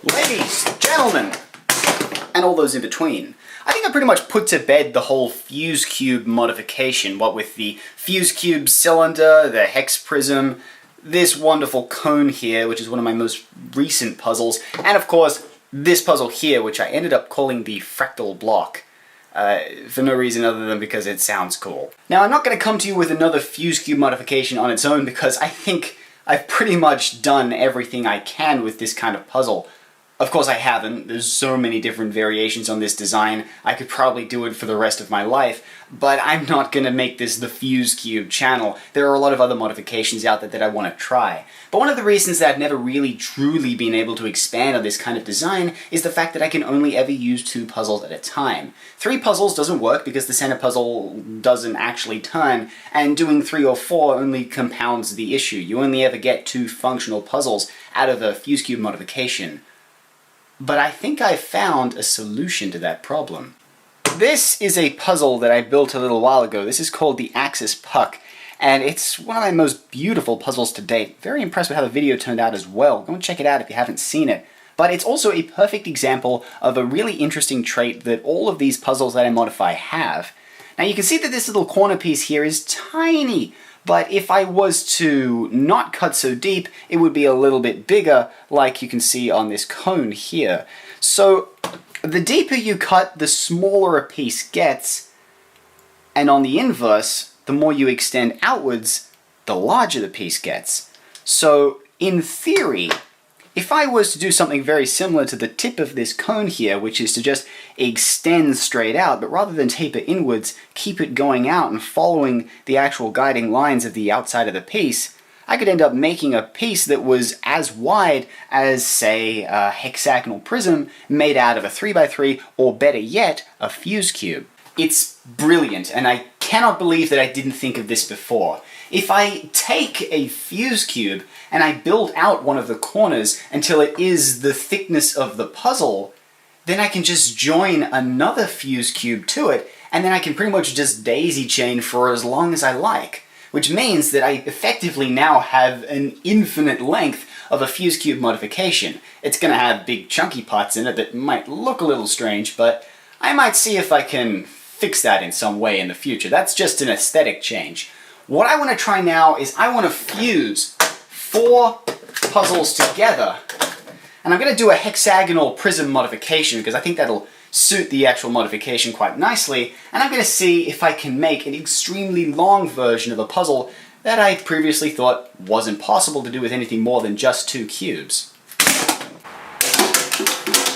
Ladies, gentlemen, and all those in between. I think I pretty much put to bed the whole fuse cube modification, what with the fuse cube cylinder, the hex prism, this wonderful cone here, which is one of my most recent puzzles, and of course, this puzzle here, which I ended up calling the fractal block. For no reason other than because it sounds cool. Now, I'm not going to come to you with another fuse cube modification on its own because I think I've pretty much done everything I can with this kind of puzzle. Of course I haven't, there's so many different variations on this design, I could probably do it for the rest of my life, but I'm not gonna make this the fuse cube channel. There are a lot of other modifications out there that I want to try. But one of the reasons that I've never really truly been able to expand on this kind of design is the fact that I can only ever use 2 puzzles at a time. 3 puzzles doesn't work because the center puzzle doesn't actually turn, and doing 3 or 4 only compounds the issue. You only ever get 2 functional puzzles out of a fuse cube modification. But I think I found a solution to that problem. This is a puzzle that I built a little while ago. This is called the Axis Puck, and it's one of my most beautiful puzzles to date. Very impressed with how the video turned out as well. Go and check it out if you haven't seen it. But it's also a perfect example of a really interesting trait that all of these puzzles that I modify have. Now you can see that this little corner piece here is tiny, but if I was to not cut so deep, it would be a little bit bigger, like you can see on this cone here. So the deeper you cut, the smaller a piece gets, and on the inverse, the more you extend outwards, the larger the piece gets. So in theory, if I was to do something very similar to the tip of this cone here, which is to just extend straight out, but rather than taper inwards, keep it going out and following the actual guiding lines of the outside of the piece, I could end up making a piece that was as wide as, say, a hexagonal prism made out of a 3x3, or better yet, a fuse cube. It's brilliant, and I cannot believe that I didn't think of this before. If I take a fuse cube and I build out one of the corners until it is the thickness of the puzzle, then I can just join another fuse cube to it, and then I can pretty much just daisy chain for as long as I like. Which means that I effectively now have an infinite length of a fuse cube modification. It's going to have big chunky parts in it that might look a little strange, but I might see if I can fix that in some way in the future. That's just an aesthetic change. What I want to try now is I want to fuse 4 puzzles together, and I'm going to do a hexagonal prism modification because I think that'll suit the actual modification quite nicely, and I'm going to see if I can make an extremely long version of a puzzle that I previously thought wasn't possible to do with anything more than just 2 cubes.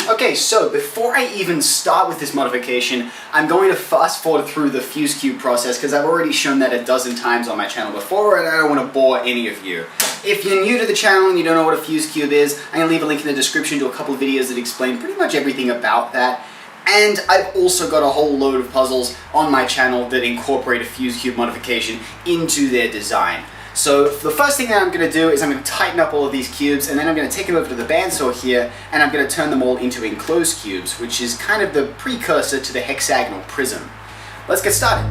Okay, so before I even start with this modification, I'm going to fast forward through the fuse cube process because I've already shown that a dozen times on my channel before and I don't want to bore any of you. If you're new to the channel and you don't know what a fuse cube is, I'm going to leave a link in the description to a couple of videos that explain pretty much everything about that. And I've also got a whole load of puzzles on my channel that incorporate a fuse cube modification into their design. So the first thing that I'm going to do is I'm going to tighten up all of these cubes, and then I'm going to take them over to the bandsaw here, and I'm going to turn them all into enclosed cubes, which is kind of the precursor to the hexagonal prism. Let's get started.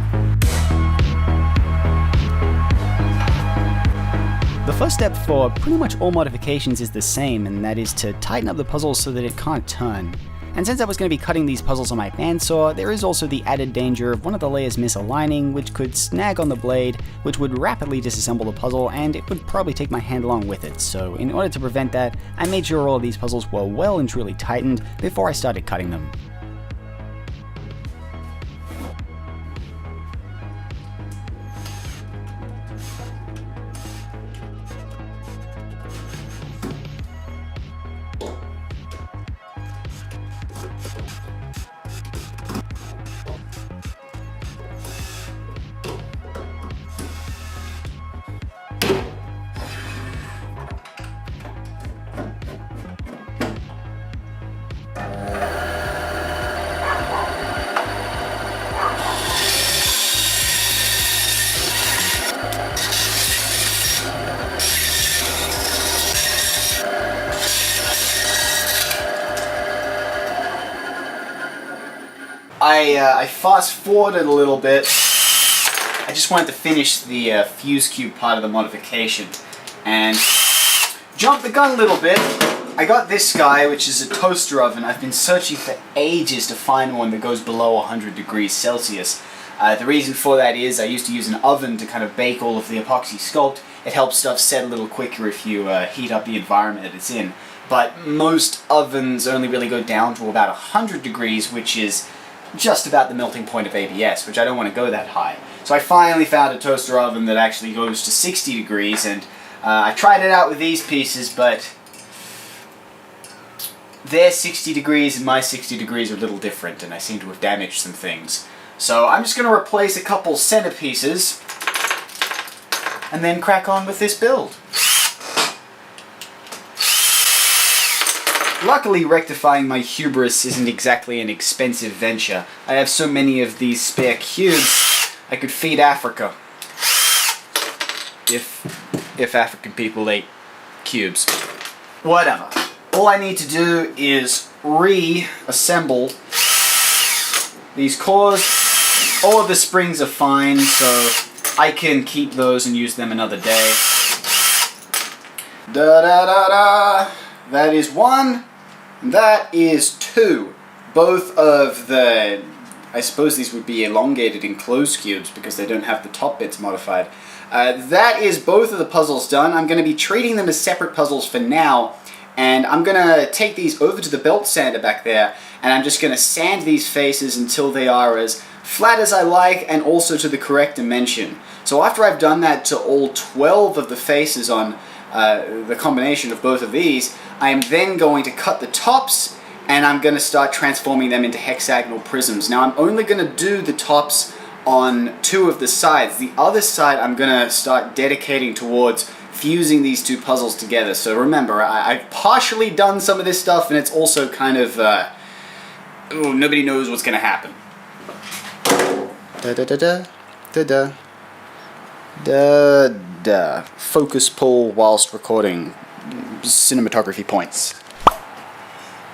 The first step for pretty much all modifications is the same, and that is to tighten up the puzzle so that it can't turn. And since I was going to be cutting these puzzles on my bandsaw, there is also the added danger of one of the layers misaligning, which could snag on the blade, which would rapidly disassemble the puzzle, and it would probably take my hand along with it. So in order to prevent that, I made sure all of these puzzles were well and truly tightened before I started cutting them. I fast forwarded a little bit. I just wanted to finish the fuse cube part of the modification and jump the gun a little bit I got this guy, which is a toaster oven. I've been searching for ages to find one that goes below 100 degrees Celsius. The reason for that is I used to use an oven to kind of bake all of the epoxy sculpt. It helps stuff set a little quicker if you heat up the environment that it's in. But most ovens only really go down to about 100 degrees, which is just about the melting point of ABS, which I don't want to go that high. So I finally found a toaster oven that actually goes to 60 degrees, and I tried it out with these pieces, but their 60 degrees and my 60 degrees are a little different, and I seem to have damaged some things. So I'm just going to replace a couple centerpieces and then crack on with this build. Luckily, rectifying my hubris isn't exactly an expensive venture. I have so many of these spare cubes, I could feed Africa. If African people ate cubes. Whatever. All I need to do is reassemble these cores. All of the springs are fine, so I can keep those and use them another day. Da-da-da-da! That is one. That is two. Both of the... I suppose these would be elongated enclosed cubes because they don't have the top bits modified. That is both of the puzzles done. I'm going to be treating them as separate puzzles for now. And I'm going to take these over to the belt sander back there, and I'm just going to sand these faces until they are as flat as I like and also to the correct dimension. So after I've done that to all 12 of the faces on the combination of both of these, I'm then going to cut the tops, and I'm going to start transforming them into hexagonal prisms. Now I'm only going to do the tops on 2 of the sides. The other side I'm going to start dedicating towards fusing these 2 puzzles together. So remember, I've partially done some of this stuff, and it's also kind of, nobody knows what's going to happen. Da-da-da-da, da-da, da-da. Focus pull whilst recording. Cinematography points.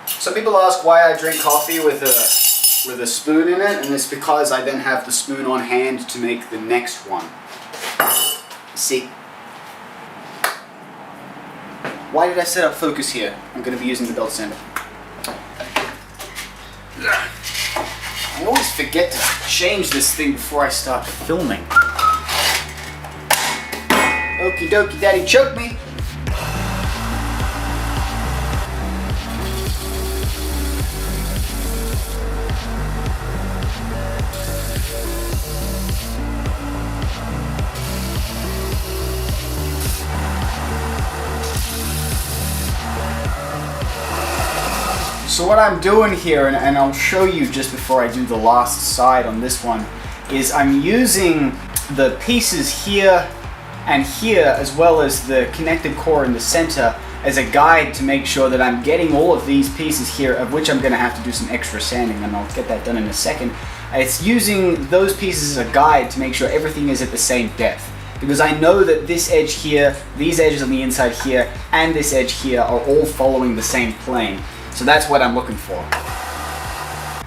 So people ask why I drink coffee with a spoon in it, and it's because I then have the spoon on hand to make the next one. See? Why did I set up focus here? I'm going to be using the belt sander. I always forget to change this thing before I start filming. Okie dokie, daddy, choke me! So what I'm doing here, and I'll show you just before I do the last side on this one, is I'm using the pieces here and here, as well as the connected core in the center, as a guide to make sure that I'm getting all of these pieces here, of which I'm going to have to do some extra sanding, and I'll get that done in a second. It's using those pieces as a guide to make sure everything is at the same depth. Because I know that this edge here, these edges on the inside here, and this edge here are all following the same plane. So that's what I'm looking for.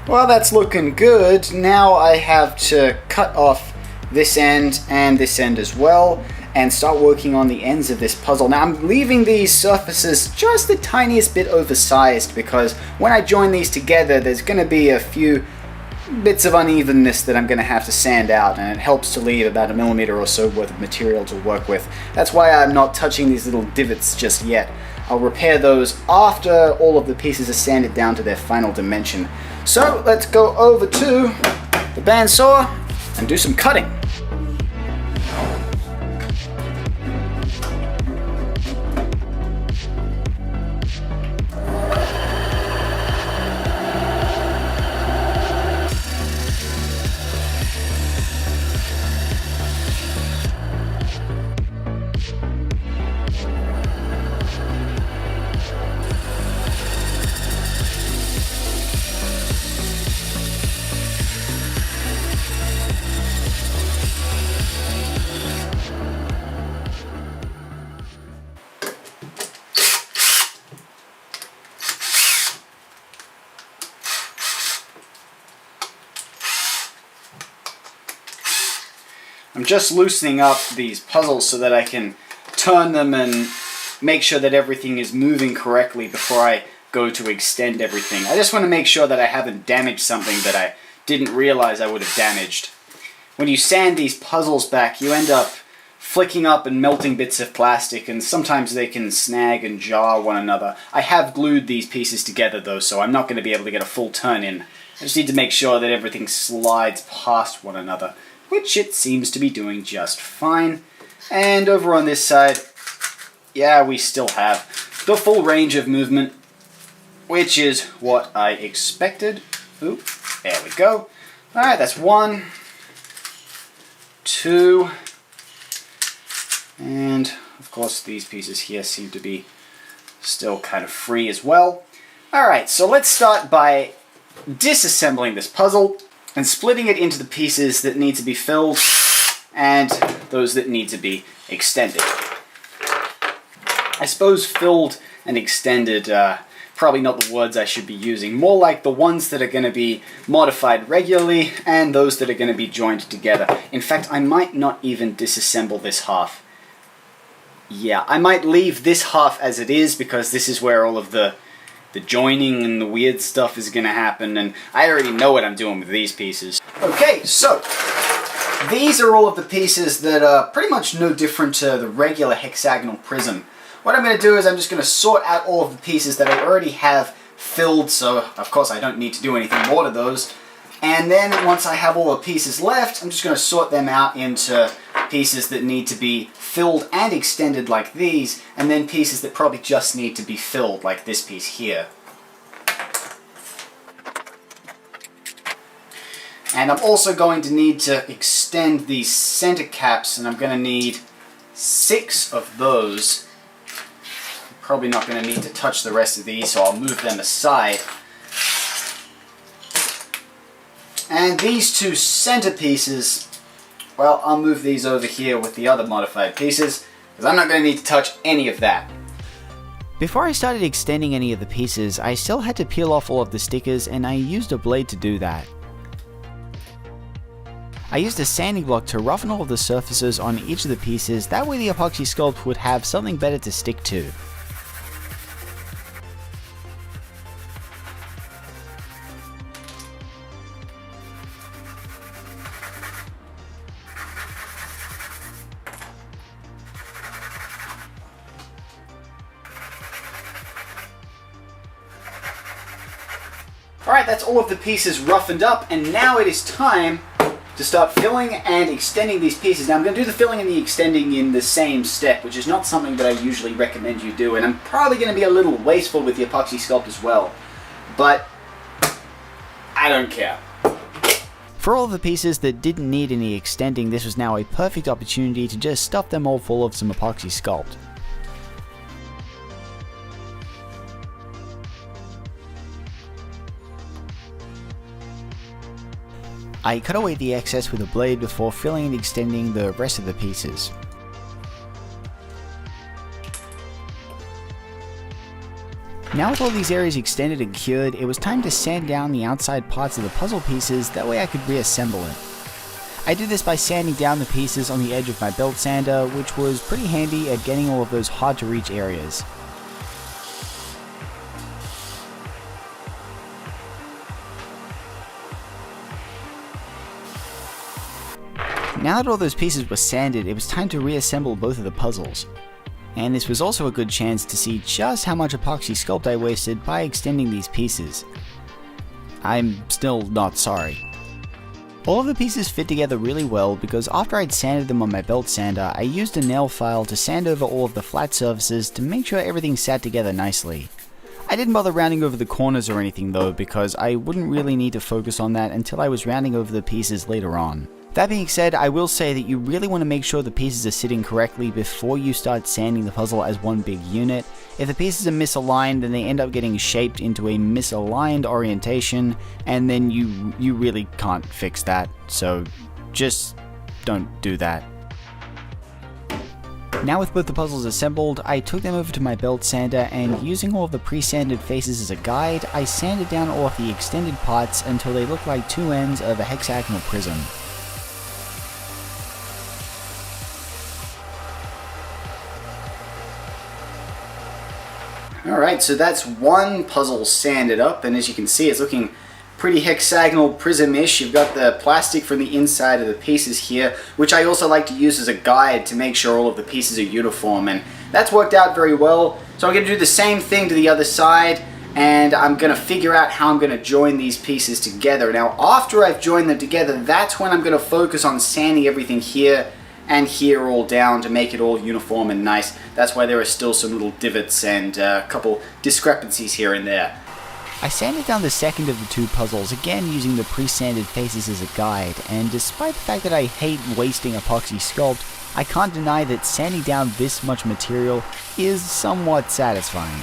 Well, that's looking good. Now I have to cut off this end and this end as well, and start working on the ends of this puzzle. Now I'm leaving these surfaces just the tiniest bit oversized, because when I join these together, there's going to be a few bits of unevenness that I'm going to have to sand out, and it helps to leave about 1 millimeter or so worth of material to work with. That's why I'm not touching these little divots just yet. I'll repair those after all of the pieces are sanded down to their final dimension. So let's go over to the bandsaw and do some cutting. I'm just loosening up these puzzles so that I can turn them and make sure that everything is moving correctly before I go to extend everything. I just want to make sure that I haven't damaged something that I didn't realize I would have damaged. When you sand these puzzles back, you end up flicking up and melting bits of plastic, and sometimes they can snag and jar one another. I have glued these pieces together though, so I'm not going to be able to get a full turn in. I just need to make sure that everything slides past one another, which it seems to be doing just fine. And over on this side, yeah, we still have the full range of movement, which is what I expected. Ooh, there we go. Alright, that's 1, 2, and of course these pieces here seem to be still kind of free as well. Alright, so let's start by disassembling this puzzle and splitting it into the pieces that need to be filled and those that need to be extended. I suppose filled and extended, probably not the words I should be using. More like the ones that are going to be modified regularly and those that are going to be joined together. In fact, I might not even disassemble this half. Yeah, I might leave this half as it is because this is where all of the joining and the weird stuff is going to happen, and I already know what I'm doing with these pieces. Okay, so these are all of the pieces that are pretty much no different to the regular hexagonal prism. What I'm going to do is I'm just going to sort out all of the pieces that I already have filled, so of course I don't need to do anything more to those. And then once I have all the pieces left, I'm just going to sort them out into pieces that need to be filled and extended like these, and then pieces that probably just need to be filled like this piece here. And I'm also going to need to extend these center caps, and I'm going to need 6 of those. Probably not going to need to touch the rest of these, so I'll move them aside. And these 2 center pieces, well, I'll move these over here with the other modified pieces, because I'm not going to need to touch any of that. Before I started extending any of the pieces, I still had to peel off all of the stickers, and I used a blade to do that. I used a sanding block to roughen all of the surfaces on each of the pieces, that way the epoxy sculpt would have something better to stick to. Alright, that's all of the pieces roughened up, and now it is time to start filling and extending these pieces. Now I'm going to do the filling and the extending in the same step, which is not something that I usually recommend you do, and I'm probably going to be a little wasteful with the epoxy sculpt as well, but I don't care. For all of the pieces that didn't need any extending, this was now a perfect opportunity to just stuff them all full of some epoxy sculpt. I cut away the excess with a blade before filling and extending the rest of the pieces. Now with all these areas extended and cured, it was time to sand down the outside parts of the puzzle pieces, that way I could reassemble it. I did this by sanding down the pieces on the edge of my belt sander, which was pretty handy at getting all of those hard to reach areas. Now that all those pieces were sanded, it was time to reassemble both of the puzzles. And this was also a good chance to see just how much epoxy sculpt I wasted by extending these pieces. I'm still not sorry. All of the pieces fit together really well because after I'd sanded them on my belt sander, I used a nail file to sand over all of the flat surfaces to make sure everything sat together nicely. I didn't bother rounding over the corners or anything though, because I wouldn't really need to focus on that until I was rounding over the pieces later on. That being said, I will say that you really want to make sure the pieces are sitting correctly before you start sanding the puzzle as one big unit. If the pieces are misaligned, then they end up getting shaped into a misaligned orientation, and then you really can't fix that, so just don't do that. Now with both the puzzles assembled, I took them over to my belt sander, and using all of the pre-sanded faces as a guide, I sanded down all of the extended parts until they looked like two ends of a hexagonal prism. Alright, so that's one puzzle sanded up, and as you can see, it's looking pretty hexagonal, prism-ish. You've got the plastic from the inside of the pieces here, which I also like to use as a guide to make sure all of the pieces are uniform, and that's worked out very well. So I'm going to do the same thing to the other side, and I'm going to figure out how I'm going to join these pieces together. Now, after I've joined them together, that's when I'm going to focus on sanding everything here and here all down to make it all uniform and nice. That's why there are still some little divots and a couple discrepancies here and there. I sanded down the second of the two puzzles, again using the pre-sanded faces as a guide, and despite the fact that I hate wasting epoxy sculpt, I can't deny that sanding down this much material is somewhat satisfying.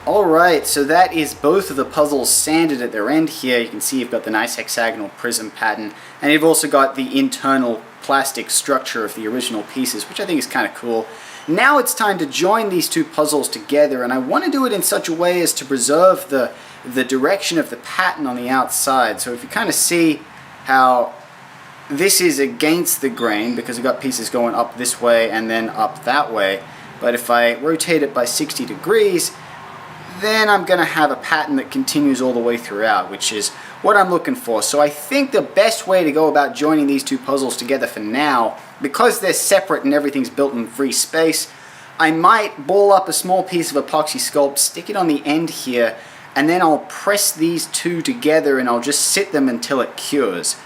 Alright, so that is both of the puzzles sanded at their end here. You can see you've got the nice hexagonal prism pattern, and you've also got the internal plastic structure of the original pieces, which I think is kind of cool. Now it's time to join these two puzzles together, and I want to do it in such a way as to preserve the direction of the pattern on the outside. So if you kind of see how this is against the grain, because I've got pieces going up this way and then up that way, but if I rotate it by 60 degrees, then I'm going to have a pattern that continues all the way throughout, which is what I'm looking for. So I think the best way to go about joining these two puzzles together for now, because they're separate and everything's built in free space, I might ball up a small piece of epoxy sculpt, stick it on the end here, and then I'll press these two together and I'll just sit them until it cures.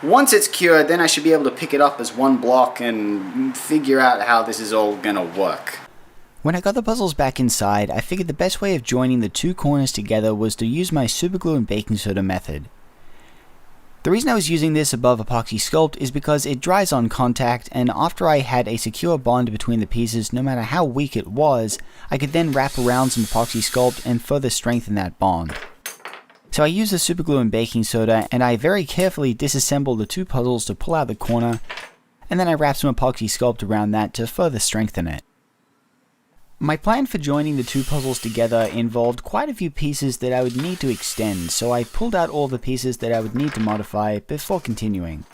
Once it's cured, then I should be able to pick it up as one block and figure out how this is all gonna work. When I got the puzzles back inside, I figured the best way of joining the two corners together was to use my superglue and baking soda method. The reason I was using this above epoxy sculpt is because it dries on contact, and after I had a secure bond between the pieces, no matter how weak it was, I could then wrap around some epoxy sculpt and further strengthen that bond. So I used the superglue and baking soda, and I very carefully disassembled the two puzzles to pull out the corner, and then I wrapped some epoxy sculpt around that to further strengthen it. My plan for joining the two puzzles together involved quite a few pieces that I would need to extend, so I pulled out all the pieces that I would need to modify before continuing.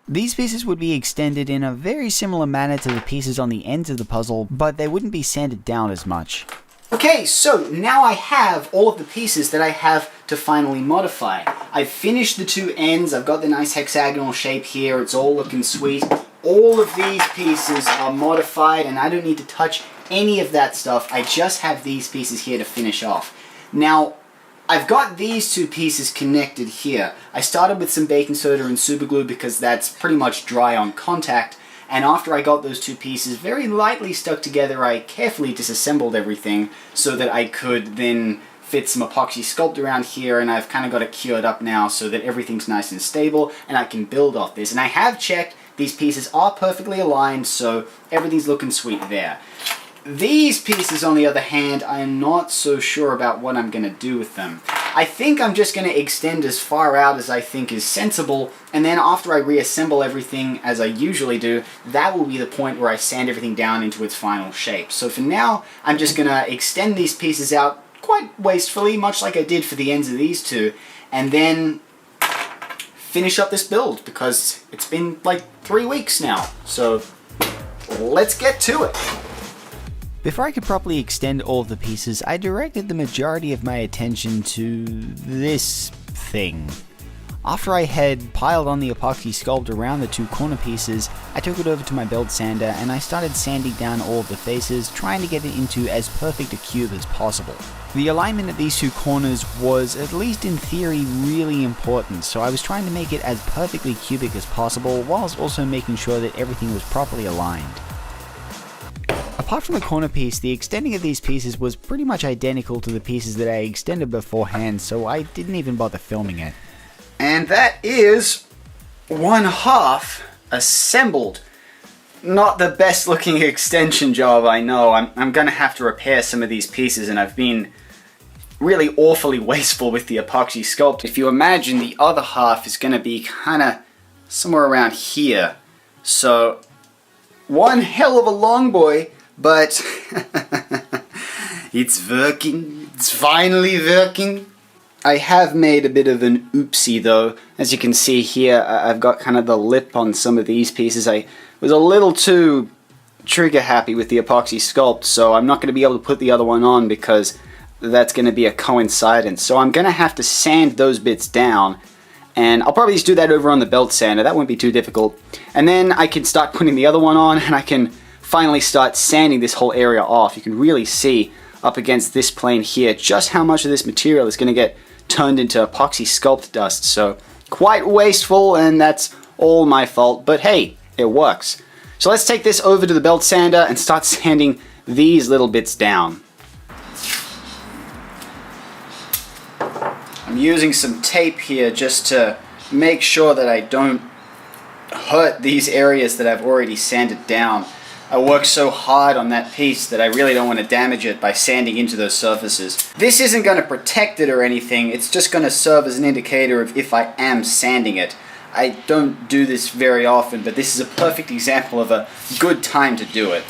These pieces would be extended in a very similar manner to the pieces on the ends of the puzzle, but they wouldn't be sanded down as much. Okay, so now I have all of the pieces that I have to finally modify. I've finished the two ends, I've got the nice hexagonal shape here, it's all looking sweet. All of these pieces are modified and I don't need to touch any of that stuff. I just have these pieces here to finish off. Now, I've got these two pieces connected here. I started with some baking soda and super glue because that's pretty much dry on contact, and after I got those two pieces very lightly stuck together, I carefully disassembled everything so that I could then fit some epoxy sculpt around here, and I've kind of got it cured up now so that everything's nice and stable and I can build off this. And I have checked, these pieces are perfectly aligned, so everything's looking sweet there. These pieces, on the other hand, I'm not so sure about what I'm going to do with them. I think I'm just going to extend as far out as I think is sensible, and then after I reassemble everything, as I usually do, that will be the point where I sand everything down into its final shape. So for now, I'm just going to extend these pieces out quite wastefully, much like I did for the ends of these two, and then finish up this build, because it's been like 3 weeks now. So let's get to it. Before I could properly extend all of the pieces, I directed the majority of my attention to this thing. After I had piled on the epoxy sculpt around the two corner pieces, I took it over to my belt sander and I started sanding down all of the faces, trying to get it into as perfect a cube as possible. The alignment of these two corners was, at least in theory, really important, so I was trying to make it as perfectly cubic as possible, whilst also making sure that everything was properly aligned. Apart from the corner piece, the extending of these pieces was pretty much identical to the pieces that I extended beforehand, so I didn't even bother filming it. And that is 1/2 assembled. Not the best looking extension job, I know. I'm gonna have to repair some of these pieces, and I've been really awfully wasteful with the epoxy sculpt. If you imagine, the other half is gonna be kinda somewhere around here. So, one hell of a long boy, but it's working. It's finally working. I have made a bit of an oopsie though. As you can see here, I've got kind of the lip on some of these pieces. I was a little too trigger happy with the epoxy sculpt, so I'm not going to be able to put the other one on because that's going to be a coincidence. So I'm going to have to sand those bits down, and I'll probably just do that over on the belt sander. That won't be too difficult. And then I can start putting the other one on, and I can finally start sanding this whole area off. You can really see up against this plane here just how much of this material is going to get turned into epoxy sculpt dust. So quite wasteful, and that's all my fault, but hey, it works. So let's take this over to the belt sander and start sanding these little bits down. I'm using some tape here just to make sure that I don't hurt these areas that I've already sanded down. I worked so hard on that piece that I really don't want to damage it by sanding into those surfaces. This isn't going to protect it or anything, it's just going to serve as an indicator of if I am sanding it. I don't do this very often, but this is a perfect example of a good time to do it.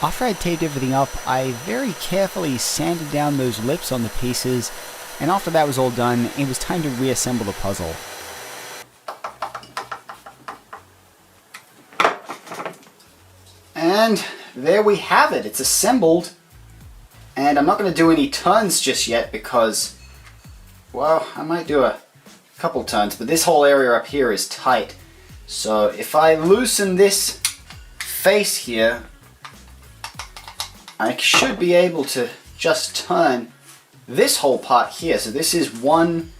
After I taped everything up, I very carefully sanded down those lips on the pieces, and after that was all done, it was time to reassemble the puzzle. And there we have it, it's assembled. And I'm not going to do any turns just yet because, well, I might do a couple turns, but this whole area up here is tight. So if I loosen this face here, I should be able to just turn this whole part here. So this is one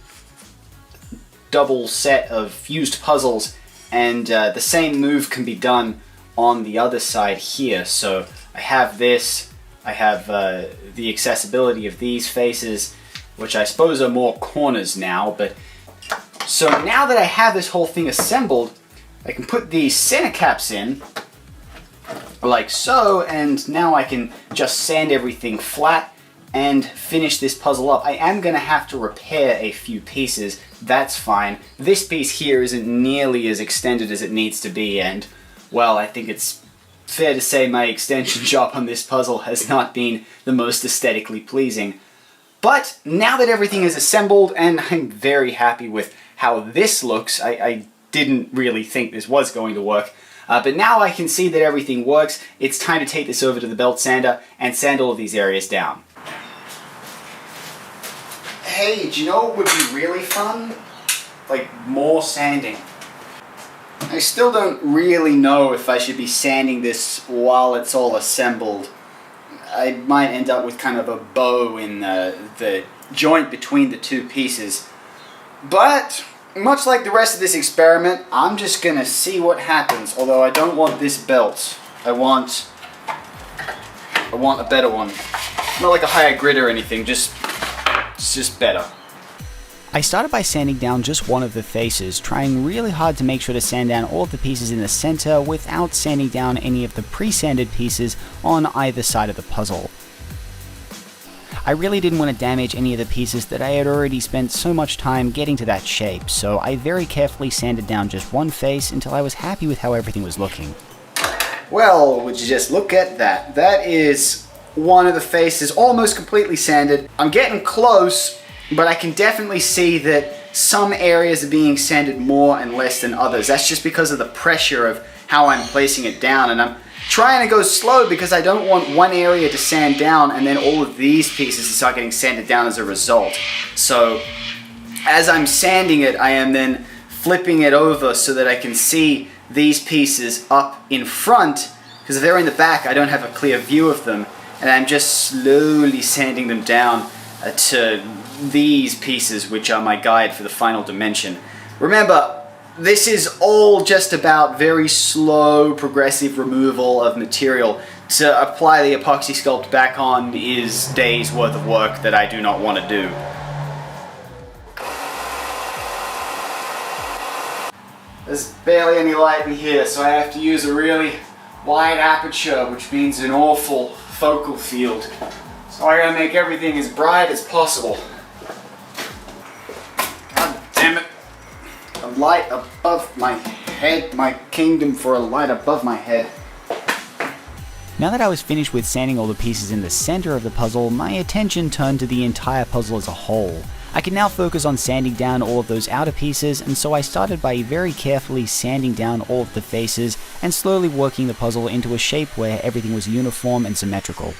double set of fused puzzles, and the same move can be done on the other side here. So I have this, I have the accessibility of these faces, which I suppose are more corners now, but so now that I have this whole thing assembled, I can put these center caps in, like so, and now I can just sand everything flat and finish this puzzle up. I am going to have to repair a few pieces, that's fine. This piece here isn't nearly as extended as it needs to be, and, well, I think it's fair to say my extension job on this puzzle has not been the most aesthetically pleasing. But now that everything is assembled, and I'm very happy with how this looks, I didn't really think this was going to work, but now I can see that everything works. It's time to take this over to the belt sander and sand all of these areas down. Hey, do you know what would be really fun? Like, more sanding. I still don't really know if I should be sanding this while it's all assembled. I might end up with kind of a bow in the joint between the two pieces. But, much like the rest of this experiment, I'm just gonna see what happens. Although I don't want this belt. I want a better one. Not like a higher grit or anything, it's just better. I started by sanding down just one of the faces, trying really hard to make sure to sand down all of the pieces in the center without sanding down any of the pre-sanded pieces on either side of the puzzle. I really didn't want to damage any of the pieces that I had already spent so much time getting to that shape, so I very carefully sanded down just one face until I was happy with how everything was looking. Well, would you just look at that? That is one of the faces almost completely sanded. I'm getting close, but I can definitely see that some areas are being sanded more and less than others. That's just because of the pressure of how I'm placing it down, and I'm trying to go slow because I don't want one area to sand down and then all of these pieces to start getting sanded down as a result. So as I'm sanding it, I am then flipping it over so that I can see these pieces up in front, because if they're in the back I don't have a clear view of them, and I'm just slowly sanding them down to these pieces, which are my guide for the final dimension. Remember, this is all just about very slow, progressive removal of material. To apply the epoxy sculpt back on is days worth of work that I do not want to do. There's barely any light in here, so I have to use a really wide aperture, which means an awful focal field. So I gotta make everything as bright as possible. God damn it. A light above my head, my kingdom for a light above my head. Now that I was finished with sanding all the pieces in the center of the puzzle, my attention turned to the entire puzzle as a whole. I can now focus on sanding down all of those outer pieces, and so I started by very carefully sanding down all of the faces and slowly working the puzzle into a shape where everything was uniform and symmetrical.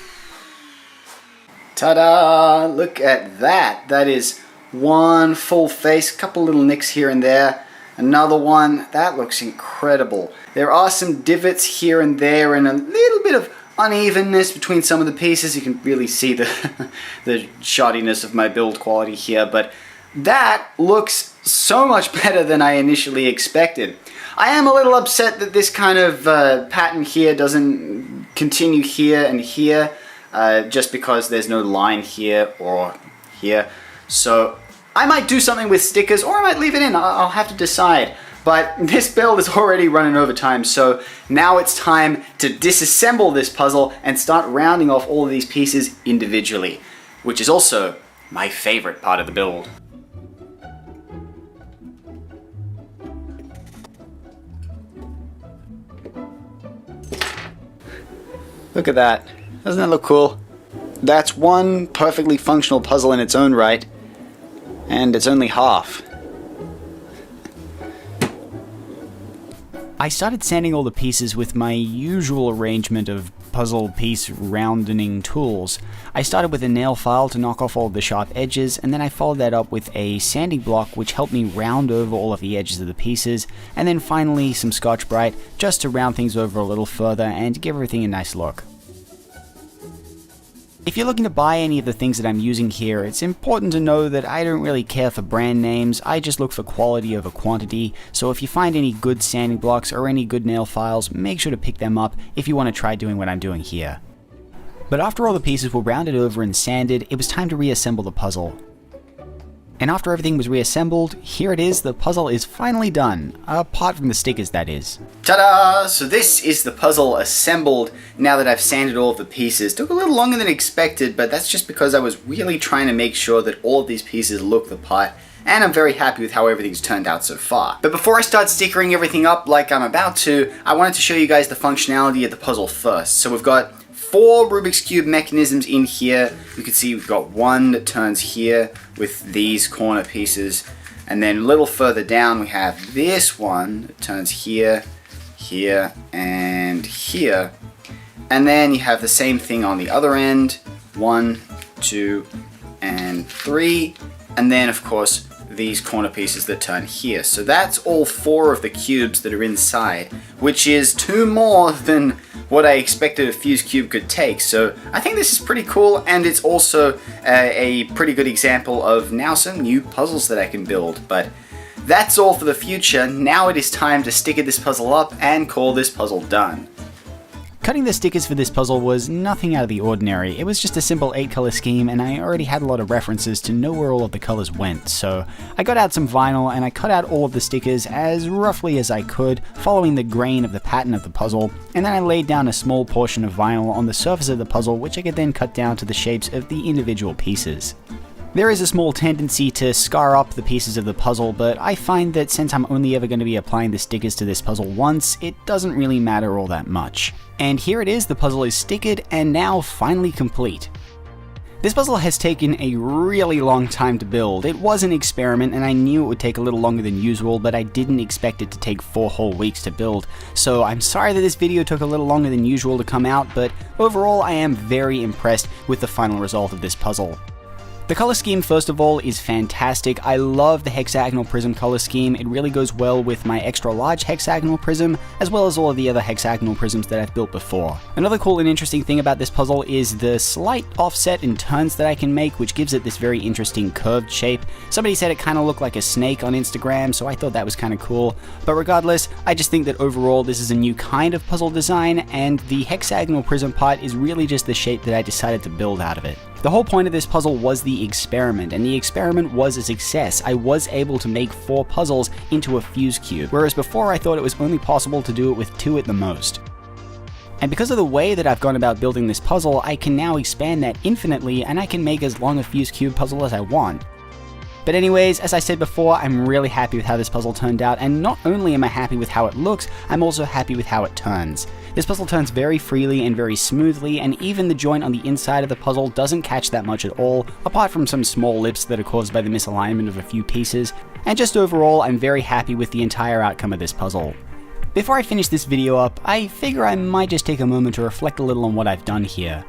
Ta-da! Look at that! That is one full face, couple little nicks here and there. Another one. That looks incredible. There are some divots here and there and a little bit of unevenness between some of the pieces. You can really see the shoddiness of my build quality here, but that looks so much better than I initially expected. I am a little upset that this kind of pattern here doesn't continue here and here, just because there's no line here or here. So I might do something with stickers, or I might leave it in. I'll have to decide. But this build is already running over time, so now it's time to disassemble this puzzle and start rounding off all of these pieces individually, which is also my favorite part of the build. Look at that. Doesn't that look cool? That's one perfectly functional puzzle in its own right, and it's only half. I started sanding all the pieces with my usual arrangement of puzzle piece rounding tools. I started with a nail file to knock off all of the sharp edges, and then I followed that up with a sanding block which helped me round over all of the edges of the pieces, and then finally some Scotch-Brite just to round things over a little further and give everything a nice look. If you're looking to buy any of the things that I'm using here, it's important to know that I don't really care for brand names, I just look for quality over quantity, so if you find any good sanding blocks or any good nail files, make sure to pick them up if you want to try doing what I'm doing here. But after all the pieces were rounded over and sanded, it was time to reassemble the puzzle. And after everything was reassembled, here it is, the puzzle is finally done. Apart from the stickers, that is. Ta-da! So this is the puzzle assembled now that I've sanded all of the pieces. Took a little longer than expected, but that's just because I was really trying to make sure that all of these pieces look the part, and I'm very happy with how everything's turned out so far. But before I start stickering everything up like I'm about to, I wanted to show you guys the functionality of the puzzle first. So we've got 4 Rubik's Cube mechanisms in here. You can see we've got one that turns here with these corner pieces, and then a little further down we have this one that turns here, here, and here. And then you have the same thing on the other end, 1, 2, and 3, and then of course these corner pieces that turn here. So that's all 4 of the cubes that are inside, which is 2 more than what I expected a fuse cube could take. So I think this is pretty cool, and it's also a pretty good example of now some new puzzles that I can build. But that's all for the future. Now it is time to sticker this puzzle up and call this puzzle done. Cutting the stickers for this puzzle was nothing out of the ordinary. It was just a simple 8-color scheme, and I already had a lot of references to know where all of the colors went, so I got out some vinyl and I cut out all of the stickers as roughly as I could, following the grain of the pattern of the puzzle, and then I laid down a small portion of vinyl on the surface of the puzzle, which I could then cut down to the shapes of the individual pieces. There is a small tendency to scar up the pieces of the puzzle, but I find that since I'm only ever going to be applying the stickers to this puzzle once, it doesn't really matter all that much. And here it is, the puzzle is stickered and now finally complete. This puzzle has taken a really long time to build. It was an experiment and I knew it would take a little longer than usual, but I didn't expect it to take 4 whole weeks to build. So I'm sorry that this video took a little longer than usual to come out, but overall I am very impressed with the final result of this puzzle. The color scheme, first of all, is fantastic. I love the hexagonal prism color scheme. It really goes well with my extra large hexagonal prism, as well as all of the other hexagonal prisms that I've built before. Another cool and interesting thing about this puzzle is the slight offset and turns that I can make, which gives it this very interesting curved shape. Somebody said it kind of looked like a snake on Instagram, so I thought that was kind of cool. But regardless, I just think that overall this is a new kind of puzzle design, and the hexagonal prism part is really just the shape that I decided to build out of it. The whole point of this puzzle was the experiment, and the experiment was a success. I was able to make 4 puzzles into a fuse cube, whereas before I thought it was only possible to do it with 2 at the most. And because of the way that I've gone about building this puzzle, I can now expand that infinitely, and I can make as long a fuse cube puzzle as I want. But anyways, as I said before, I'm really happy with how this puzzle turned out, and not only am I happy with how it looks, I'm also happy with how it turns. This puzzle turns very freely and very smoothly, and even the joint on the inside of the puzzle doesn't catch that much at all, apart from some small lips that are caused by the misalignment of a few pieces, and just overall, I'm very happy with the entire outcome of this puzzle. Before I finish this video up, I figure I might just take a moment to reflect a little on what I've done here.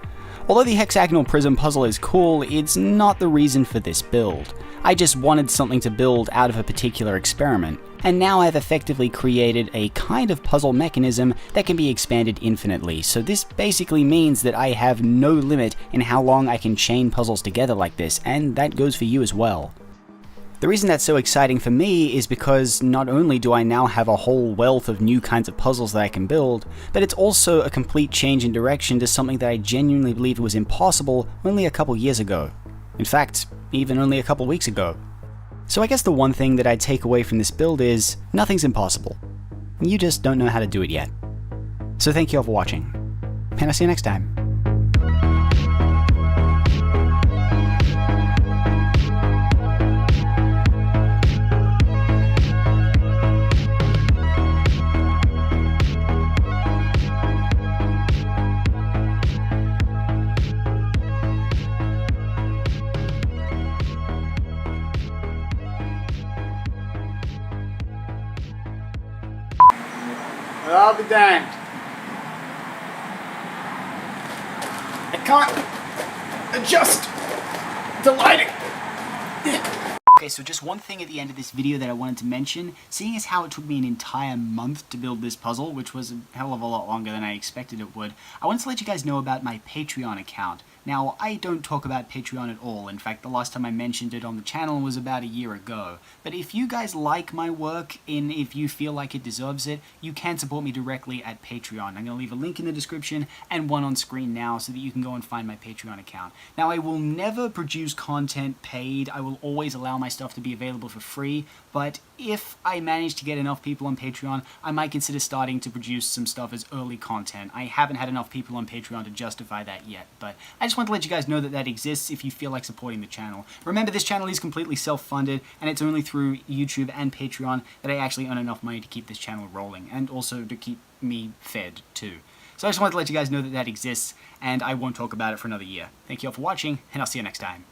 Although the hexagonal prism puzzle is cool, it's not the reason for this build. I just wanted something to build out of a particular experiment, and now I've effectively created a kind of puzzle mechanism that can be expanded infinitely, so this basically means that I have no limit in how long I can chain puzzles together like this, and that goes for you as well. The reason that's so exciting for me is because not only do I now have a whole wealth of new kinds of puzzles that I can build, but it's also a complete change in direction to something that I genuinely believed was impossible only a couple years ago. In fact, even only a couple weeks ago. So I guess the one thing that I'd take away from this build is, nothing's impossible. You just don't know how to do it yet. So thank you all for watching, and I'll see you next time. I'll be damned. I can't adjust the lighting. Okay, so just one thing at the end of this video that I wanted to mention, seeing as how it took me an entire month to build this puzzle, which was a hell of a lot longer than I expected it would, I wanted to let you guys know about my Patreon account. Now, I don't talk about Patreon at all. In fact, the last time I mentioned it on the channel was about a year ago. But if you guys like my work, and if you feel like it deserves it, you can support me directly at Patreon. I'm going to leave a link in the description and one on screen now so that you can go and find my Patreon account. Now, I will never produce content paid. I will always allow my stuff to be available for free, but if I manage to get enough people on Patreon, I might consider starting to produce some stuff as early content. I haven't had enough people on Patreon to justify that yet, but I just want to let you guys know that that exists if you feel like supporting the channel. Remember, this channel is completely self-funded, and it's only through YouTube and Patreon that I actually earn enough money to keep this channel rolling, and also to keep me fed too. So I just wanted to let you guys know that that exists, and I won't talk about it for another year. Thank you all for watching, and I'll see you next time.